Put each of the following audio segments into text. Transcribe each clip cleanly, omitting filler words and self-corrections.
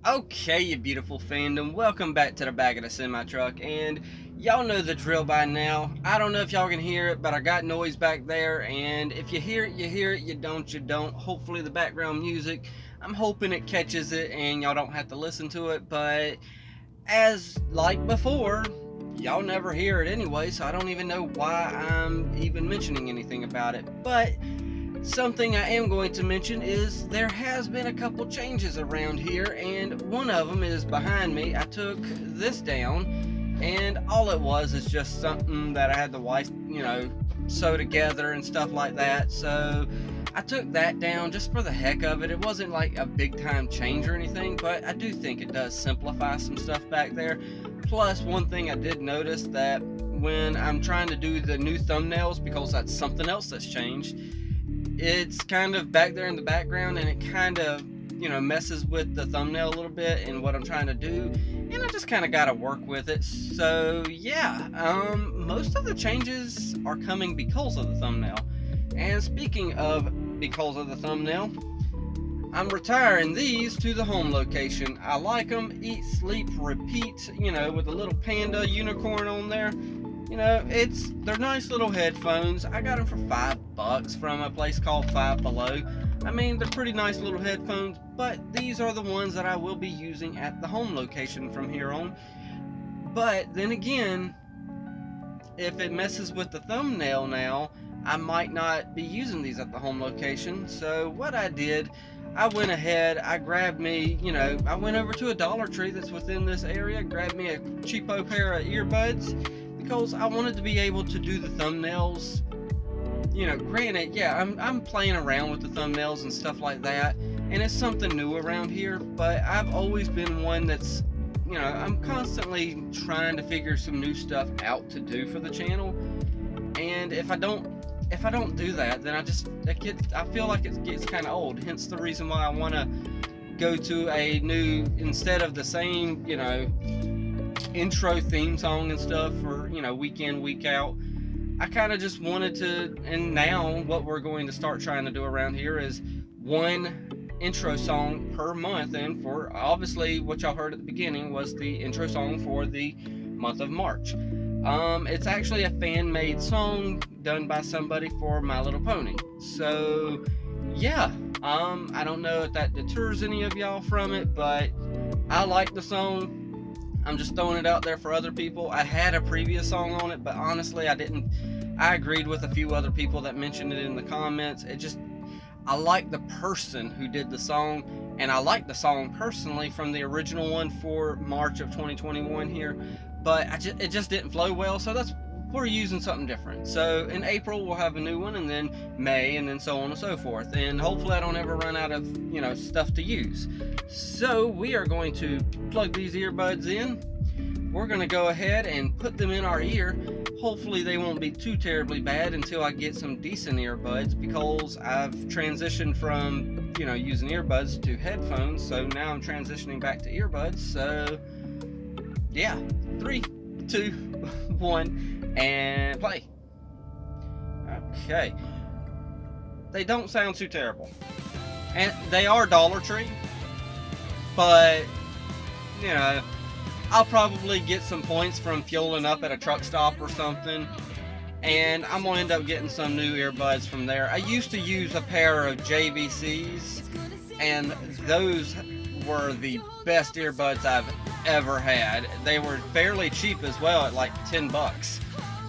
Okay, you beautiful fandom, welcome back to the back of the semi-truck, and y'all know the drill by now. I don't know if y'all can hear it, but I got noise back there, and if you hear it, you hear it, you don't. Hopefully the background music, I'm hoping it catches it and y'all don't have to listen to it, but as like before, y'all never hear it anyway, so I don't even know why I'm even mentioning anything about it. But something I am going to mention is there has been a couple changes around here, and one of them is behind me. I took this down, and all it was is just something that I had the wife, sew together and stuff like that. So I took that down just for the heck of it. It wasn't like a big time change or anything, but I do think it does simplify some stuff back there. Plus, one thing I did notice that when I'm trying to do the new thumbnails, because that's something else that's changed, it's kind of back there in the background and it kind of messes with the thumbnail a little bit and what I'm trying to do, and I just kind of got to work with it. So yeah, most of the changes are coming because of the thumbnail. And speaking of because of the thumbnail, I'm retiring these to the home location. I like them. Eat, sleep, repeat, with a little panda unicorn on there. They're nice little headphones. I got them for $5 from a place called Five Below. I mean, they're pretty nice little headphones, but these are the ones that I will be using at the home location from here on. But then again, if it messes with the thumbnail now, I might not be using these at the home location. So what I did, I went ahead, I grabbed me, I went over to a Dollar Tree that's within this area, grabbed me a cheapo pair of earbuds, because I wanted to be able to do the thumbnails. Granted, yeah, I'm playing around with the thumbnails and stuff like that, and it's something new around here, but I've always been one that's, I'm constantly trying to figure some new stuff out to do for the channel, and if I don't do that, then I feel like it gets kind of old, hence the reason why I want to go to a new, instead of the same, intro theme song and stuff for week in, week out. I kind of just wanted to, and now what we're going to start trying to do around here is one intro song per month. And for obviously what y'all heard at the beginning was the intro song for the month of March. It's actually a fan-made song done by somebody for My Little Pony. So yeah, I don't know if that deters any of y'all from it, but I like the song. I'm just throwing it out there for other people. I had a previous song on it, but honestly, I agreed with a few other people that mentioned it in the comments. I like the person who did the song, and I like the song personally from the original one for March of 2021 here, but it just didn't flow well, so we're using something different. So in April we'll have a new one, and then May, and then so on and so forth, and hopefully I don't ever run out of stuff to use. So we are going to plug these earbuds in. We're going to go ahead and put them in our ear. Hopefully they won't be too terribly bad until I get some decent earbuds, because I've transitioned from using earbuds to headphones, so now I'm transitioning back to earbuds. So yeah, 3, 2, 1, and play. Okay, they don't sound too terrible, and they are Dollar Tree, but I'll probably get some points from fueling up at a truck stop or something, and I'm gonna end up getting some new earbuds from there. I used to use a pair of JVCs, and those were the best earbuds I've ever had. They were fairly cheap as well, at like $10.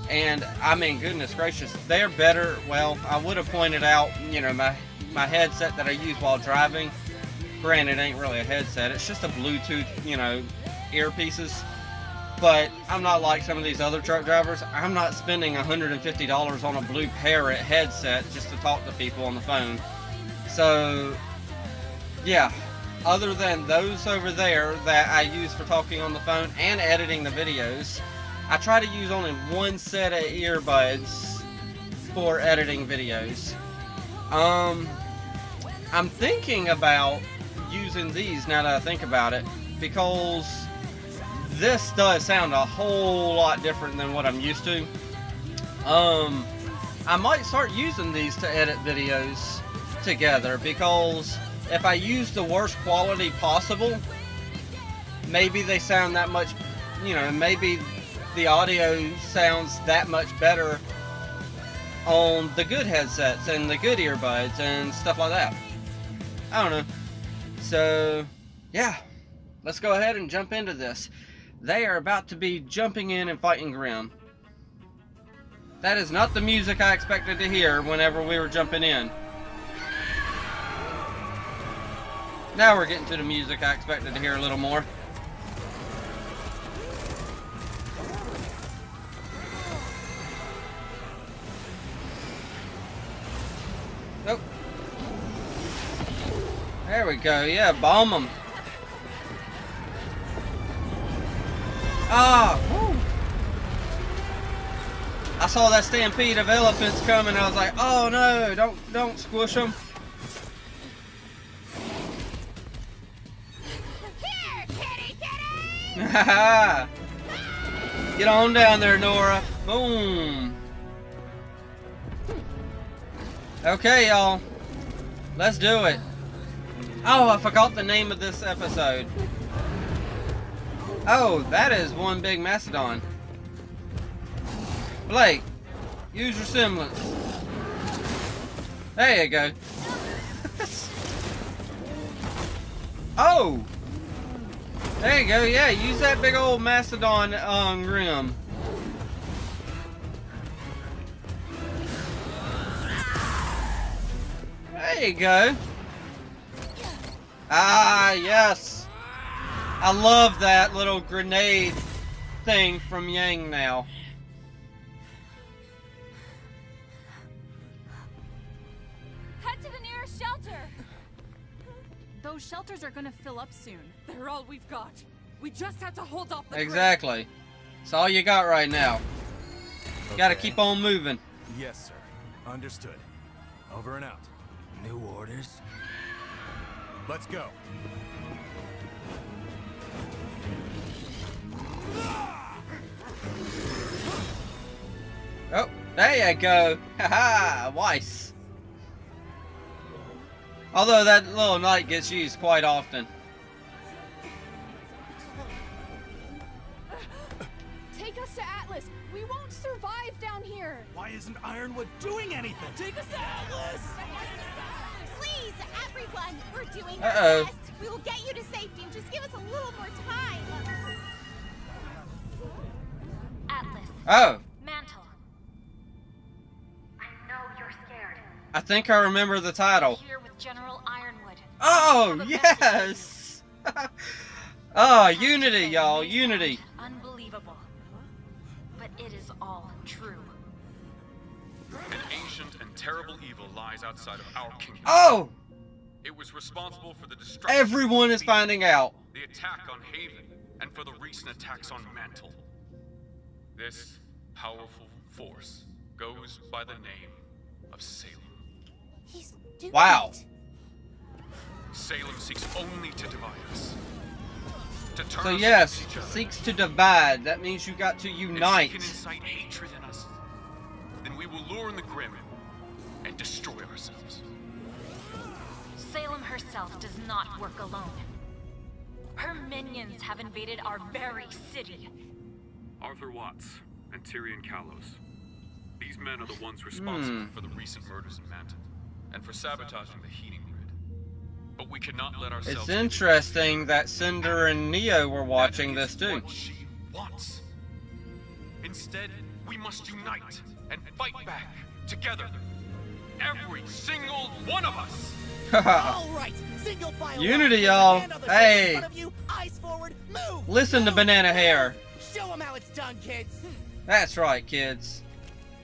And I mean, goodness gracious, they're better. Well, I would have pointed out, my headset that I use while driving. Granted, it ain't really a headset, it's just a Bluetooth, earpieces. But I'm not like some of these other truck drivers. I'm not spending $150 on a Blue Parrot headset just to talk to people on the phone. So yeah, other than those over there that I use for talking on the phone and editing the videos, I try to use only one set of earbuds for editing videos. I'm thinking about using these now that I think about it, because this does sound a whole lot different than what I'm used to. I might start using these to edit videos together, because if I use the worst quality possible, maybe they sound that much, you know, maybe the audio sounds that much better on the good headsets and the good earbuds and stuff like that. I don't know. So, yeah, let's go ahead and jump into this. They are about to be jumping in and fighting Grim. That is not the music I expected to hear whenever we were jumping in. Now we're getting to the music I expected to hear a little more. Oh. There we go. Yeah, bomb them. Ah! Woo. I saw that stampede of elephants coming. I was like, "Oh no! Don't squish them." Here, kitty, kitty! Get on down there, Nora. Boom. Okay, y'all. Let's do it. Oh, I forgot the name of this episode. Oh, that is one big mastodon. Blake, use your semblance. There you go. Oh! There you go, yeah, use that big old mastodon Grim. There you go. Ah, yes. I love that little grenade thing from Yang now. Head to the nearest shelter. Those shelters are gonna fill up soon. They're all we've got. We just have to hold off the Exactly. It's all you got right now. Okay. Gotta keep on moving. Yes, sir. Understood. Over and out. New orders? Let's go. Oh, there you go. Haha, Weiss. Although that little knight gets used quite often. Take us to Atlas. We won't survive down here. Why isn't Ironwood doing anything? Take us to Atlas! Please, everyone, we're doing Uh-oh. our best. We will get you to safety. Just give us a little more time. Atlas. Oh, Mantle. I know you're scared. I think I remember the title. Here with General Ironwood. Oh, yes! Oh, Unity, y'all, Unity. Unbelievable. But it is all true. An ancient and terrible evil lies outside of our kingdom. Oh! It was responsible for the destruction Everyone of is the finding out. the attack on Haven, and for the recent attacks on Mantle. This powerful force goes by the name of Salem. He's doing Wow. it. Salem seeks only to divide us. To turn So us yes, against each other. seeks to divide. That means you got to If unite. he can incite hatred in us, then we will lure in the Grim and destroy ourselves. Salem herself does not work alone. Her minions have invaded our very city. Arthur Watts and Tyrion Kalos. These men are the ones responsible for the recent murders in Mantle, and for sabotaging the heating grid. But we cannot let ourselves... It's interesting that Cinder and Neo were watching this too. What she wants. Instead, we must unite and fight back together. Every single one of us. All right, single file. Unity, line. y'all. Hand on the Hey. in front of you, eyes forward, move. Listen to move, Banana Hair. Show them how it's done, kids. That's right, kids.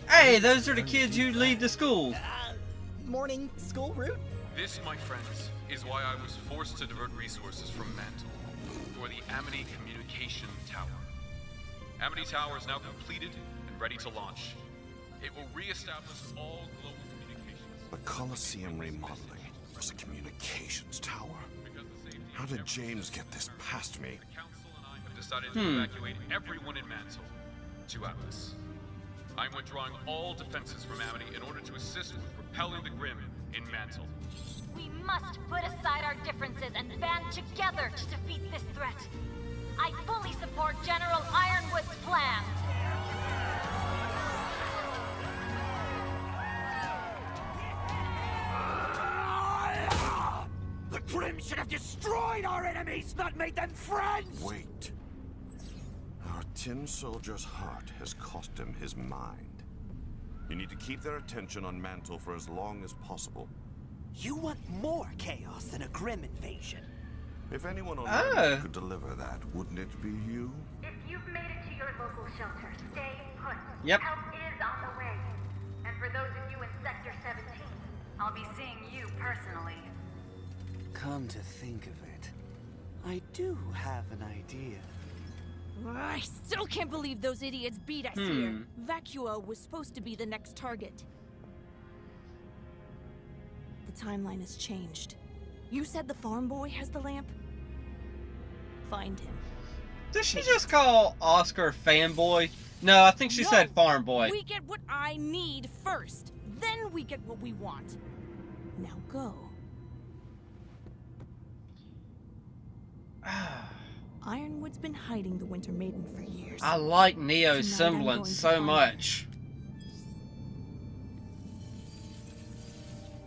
Hey, those are the kids you lead to school. Morning school route. This, my friends, is why I was forced to divert resources from Mantle for the Amity Communication Tower. Amity Tower is now completed and ready to launch. It will re-establish all global communications. The Colosseum remodeling. There's a communications tower. Because the safety How of did everyone- James get this past me? The Council and I have decided to evacuate everyone in Mantle to Atlas. I'm withdrawing all defenses from Amity in order to assist with repelling the Grim in Mantle. We must put aside our differences and band together to defeat this threat. I fully support General Ironwood's plan. The Grim should have destroyed our enemies, not made them friends! Wait. Our tin soldier's heart has cost him his mind. You need to keep their attention on Mantle for as long as possible. You want more chaos than a Grim invasion. If anyone on Earth could deliver that, wouldn't it be you? If you've made it to your local shelter, stay put. Yep. Help is on the way. And for those of you in Sector 17, I'll be seeing you personally. Come to think of it, I do have an idea. I still can't believe those idiots beat us here. Vacua was supposed to be the next target. The timeline has changed. You said the farm boy has the lamp? Find him. Did she just call Oscar fanboy? No, I think she said farm boy. We get what I need first. Then we get what we want. Now go. Ironwood's been hiding the Winter Maiden for years. I like Neo's Tonight semblance so find much.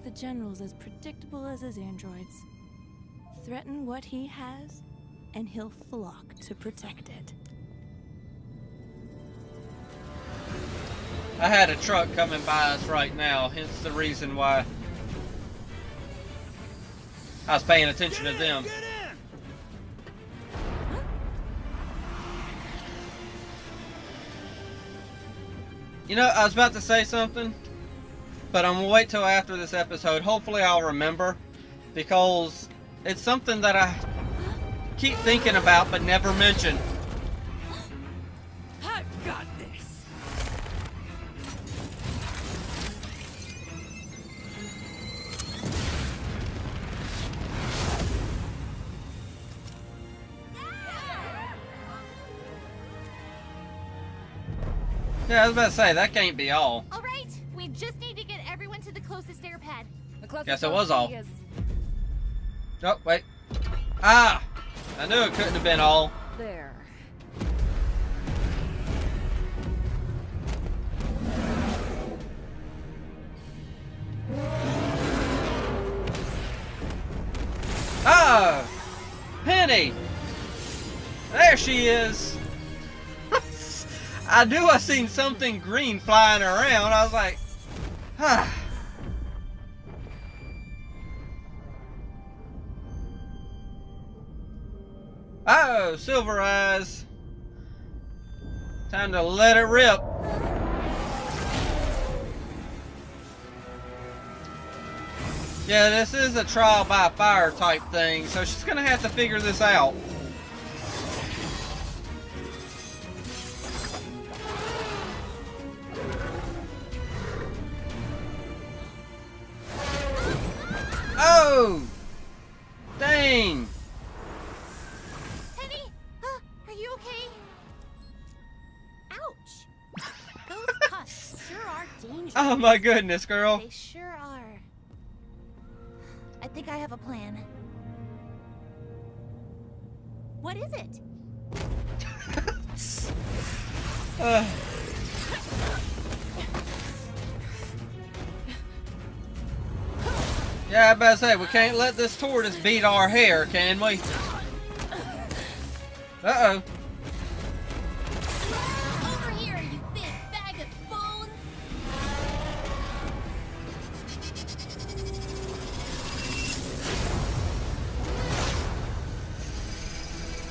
The General's as predictable as his androids. Threaten what he has, and he'll flock to protect it. I had a truck coming by us right now, hence the reason why I was paying attention to them. Get in! You know, I was about to say something, but I'm gonna wait till after this episode. Hopefully I'll remember, because it's something that I keep thinking about but never mention. I've got this. Yeah, I was about to say, that can't be all. All right, we just need to get everyone to the closest air pad. The closest Guess it was I'll all. see is Oh, wait. Ah! I knew it couldn't have been all. there. Oh! Penny! There she is! I knew I seen something green flying around. I was like, ah. Oh, Silver Eyes. Time to let it rip. Yeah, this is a trial by fire type thing, so she's gonna have to figure this out. Oh! Dang! Penny, are you okay? Ouch! Those cuts sure are dangerous. Oh my goodness, girl. They sure are. I think I have a plan. What is it? Yeah, I about to say, we can't let this tortoise beat our hair, can we? Uh-oh. Over here, you big bag of bones!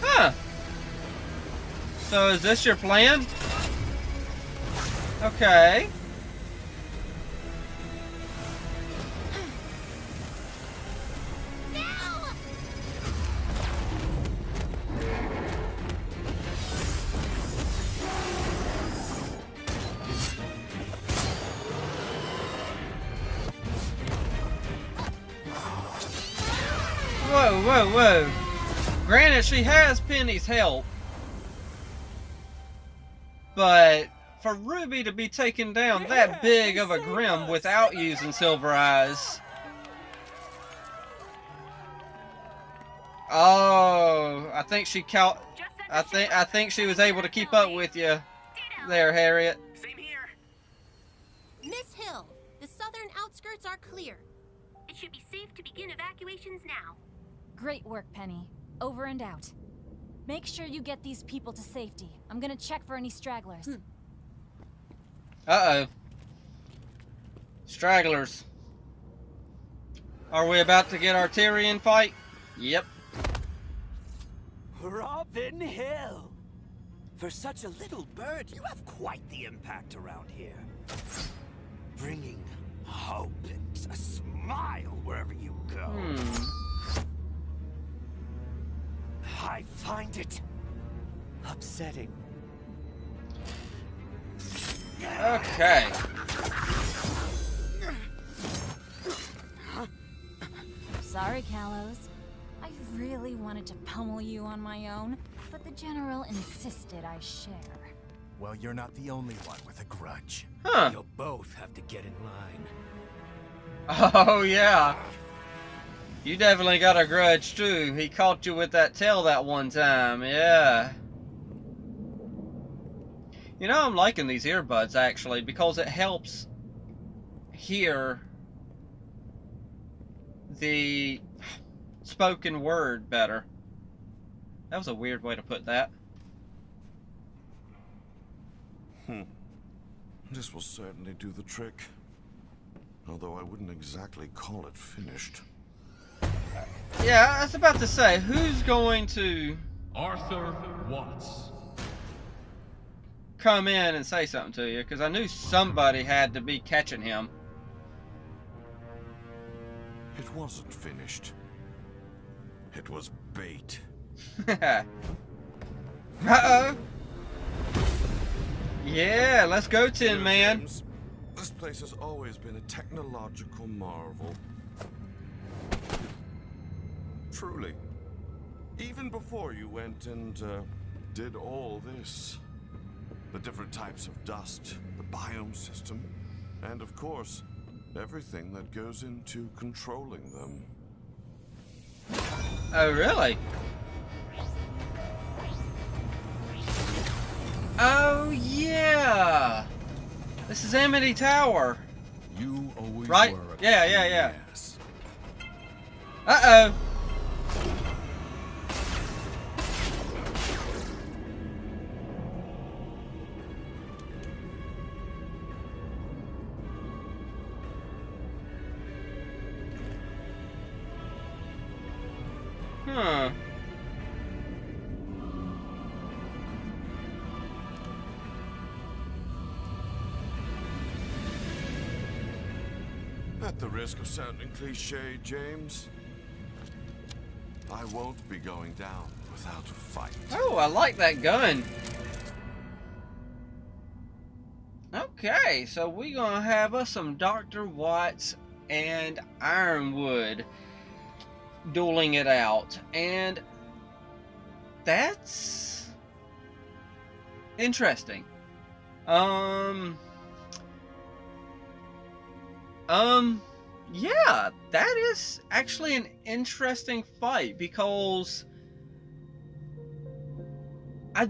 Huh. So is this your plan? Okay. Whoa, whoa, whoa. Granted, she has Penny's help. But for Rwby to be taken down that big of a Grim without using Silver Eyes. Oh, I think she I think she was able to keep up with you there, Harriet. Same here. Miss Hill, the southern outskirts are clear. It should be safe to begin evacuations now. Great work, Penny. Over and out. Make sure you get these people to safety. I'm gonna check for any stragglers. Uh-oh. Stragglers. Are we about to get our Tyrion fight? Yep. Robin Hill! For such a little bird, you have quite the impact around here. Bringing hope and a smile wherever you go. I find it upsetting. Okay. Sorry, Kalos. I really wanted to pummel you on my own, but the General insisted I share. Well, you're not the only one with a grudge. Huh. You'll both have to get in line. Oh, yeah. You definitely got a grudge, too. He caught you with that tail that one time. Yeah. You know, I'm liking these earbuds, actually, because it helps hear the spoken word better. That was a weird way to put that. This will certainly do the trick. Although I wouldn't exactly call it finished. Yeah, I was about to say, who's going to Arthur Watts. come in and say something to you? Because I knew somebody had to be catching him. It wasn't finished. It was bait. Uh-oh. Yeah, let's go, Tin Man. James, this place has always been a technological marvel. Truly. Even before you went and did all this. The different types of dust, the biome system, and of course, everything that goes into controlling them. Oh, really? Oh, yeah. This is Amity Tower. You always Right? were a Yeah, yeah, yeah. yes. Uh-oh. Huh. At the risk of sounding cliche, James, I won't be going down without a fight. Oh, I like that gun. Okay, so we're gonna have us some Dr. Watts and Ironwood dueling it out, and that's interesting. Yeah, that is actually an interesting fight, because I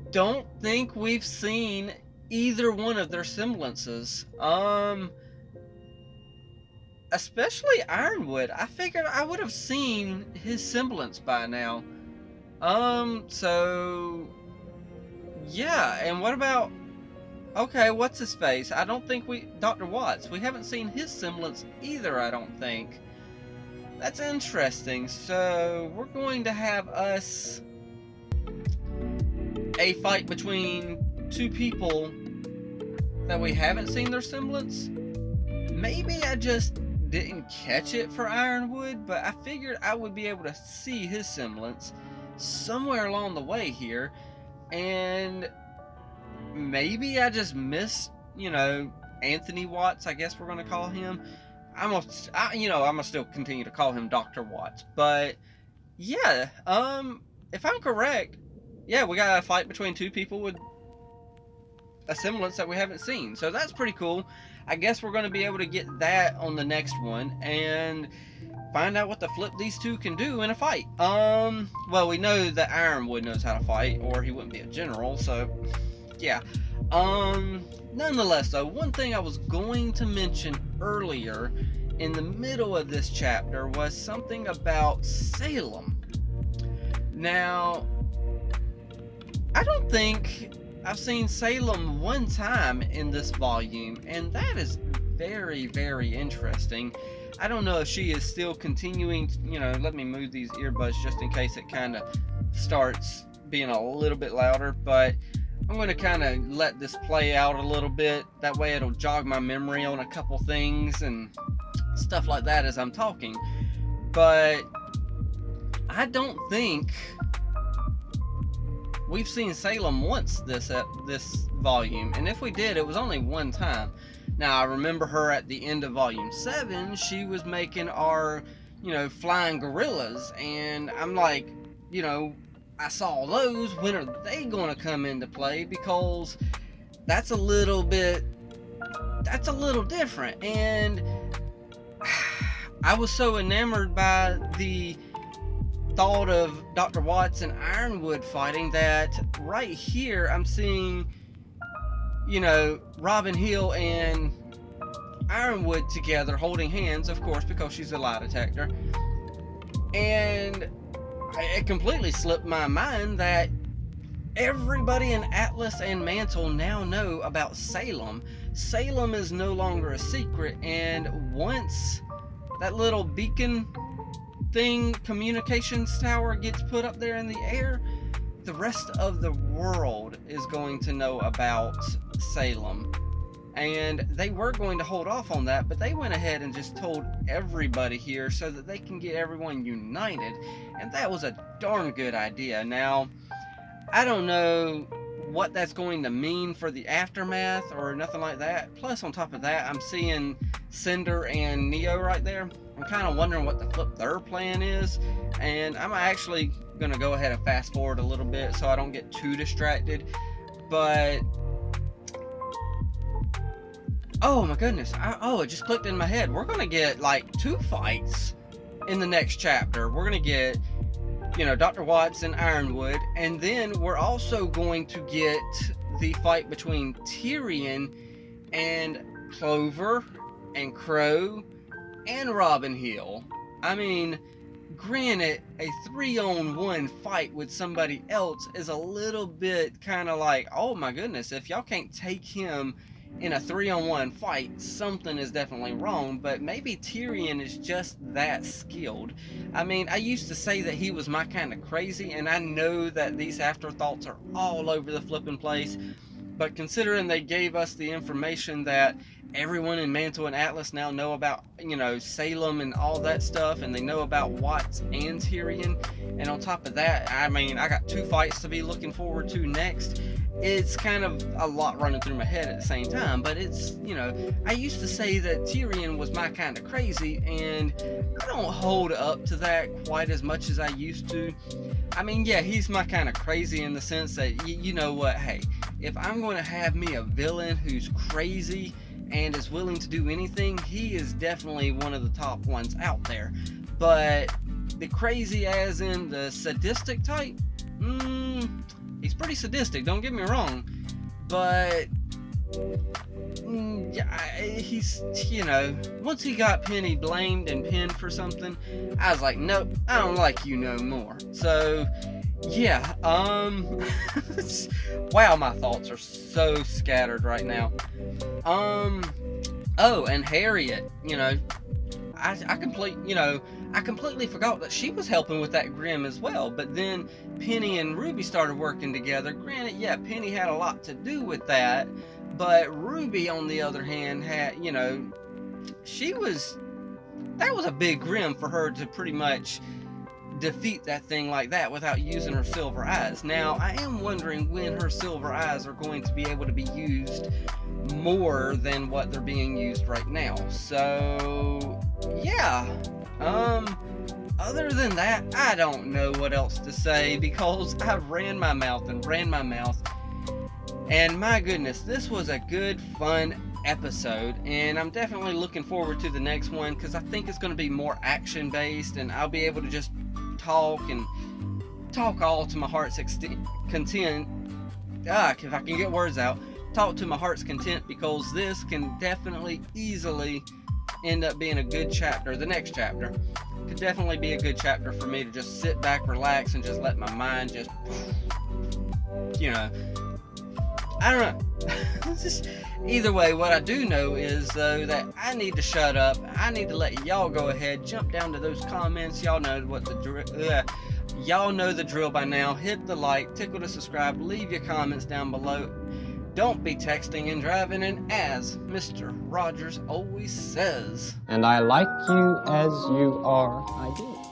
don't think we've seen either one of their semblances. Especially Ironwood. I figured I would have seen his semblance by now. So yeah, and what about, okay, what's his face? I don't think Dr. Watts, we haven't seen his semblance either, I don't think. That's interesting. So we're going to have us a fight between two people that we haven't seen their semblance. Maybe I just didn't catch it for Ironwood, but I figured I would be able to see his semblance somewhere along the way here, and maybe I just missed, you know, Anthony Watts, I guess we're gonna call him. I'm gonna still continue to call him Dr. Watts, but yeah, if I'm correct, yeah, we got a fight between two people with a semblance that we haven't seen, so that's pretty cool. I guess we're going to be able to get that on the next one, and find out what the flip these two can do in a fight. Well, we know that Ironwood knows how to fight, or he wouldn't be a general, so yeah. Nonetheless though, one thing I was going to mention earlier in the middle of this chapter was something about Salem. Now, I don't think I've seen Salem one time in this volume, and that is very, very interesting. I don't know if she is still continuing to, you know, let me move these earbuds just in case it kind of starts being a little bit louder, but I'm going to kind of let this play out a little bit. That way it'll jog my memory on a couple things and stuff like that as I'm talking. But I don't think we've seen Salem once this volume, and if we did, it was only one time. Now, I remember her at the end of volume 7, she was making our, you know, flying gorillas, and I'm like, you know, I saw those, when are they going to come into play? Because that's a little different, and I was so enamored by the thought of Dr. Watts and Ironwood fighting that right here I'm seeing, you know, Robin Hill and Ironwood together holding hands, of course, because she's a lie detector. And it completely slipped my mind that everybody in Atlas and Mantle now know about Salem. Salem is no longer a secret, and once that little beacon thing, communications tower, gets put up there in the air, the rest of the world is going to know about Salem. And they were going to hold off on that, but they went ahead and just told everybody here so that they can get everyone united, and that was a darn good idea. Now, I don't know what that's going to mean for the aftermath or nothing like that. Plus, on top of that, I'm seeing Cinder and Neo right there. I'm kind of wondering what the flip their plan is, and I'm actually going to go ahead and fast forward a little bit so I don't get too distracted. But oh my goodness, it just clicked in my head. We're going to get like 2 fights in the next chapter. We're going to get, you know, Dr. Watts and Ironwood, and then we're also going to get the fight between Tyrion and Clover and Crow and Robin Hill. I mean, granted, a 3-on-1 fight with somebody else is a little bit kind of like, oh my goodness, if y'all can't take him in a 3-on-1 fight, something is definitely wrong. But maybe Tyrion is just that skilled. I mean, I used to say that he was my kind of crazy, and I know that these afterthoughts are all over the flipping place, but considering they gave us the information that everyone in Mantle and Atlas now know about, you know, Salem and all that stuff, and they know about Watts and Tyrion, and on top of that, I mean, I got 2 fights to be looking forward to next. It's kind of a lot running through my head at the same time, but it's, you know, I used to say that Tyrion was my kind of crazy, and I don't hold up to that quite as much as I used to. I mean, yeah, he's my kind of crazy in the sense that, you know what, hey, if I'm going to have me a villain who's crazy and is willing to do anything, he is definitely one of the top ones out there. But the crazy as in the sadistic type, he's pretty sadistic, don't get me wrong, but yeah, he's, you know, once he got Penny blamed and pinned for something, I was like, nope, I don't like you no more. So yeah, wow, my thoughts are so scattered right now. Oh, and Harriet, you know, I completely forgot that she was helping with that Grim as well. But then Penny and Rwby started working together. Granted, yeah, Penny had a lot to do with that, but Rwby, on the other hand, had, you know, that was a big Grim for her to pretty much defeat that thing like that without using her silver eyes. Now, I am wondering when her silver eyes are going to be able to be used more than what they're being used right now. So yeah, other than that, I don't know what else to say, because I've ran my mouth and ran my mouth, and my goodness, this was a good, fun episode, and I'm definitely looking forward to the next one because I think it's going to be more action based, and I'll be able to just talk all to my heart's content. If I can get words out, talk to my heart's content, because this can definitely easily end up being a good chapter. The next chapter could definitely be a good chapter for me to just sit back, relax, and just let my mind just, you know, I don't know. Just, either way, what I do know is, though, that I need to shut up. I need to let y'all go ahead, jump down to those comments. Y'all know what the y'all know the drill by now. Hit the like, tickle to subscribe, leave your comments down below. Don't be texting and driving, and as Mr. Rogers always says, and I like you as you are, I do.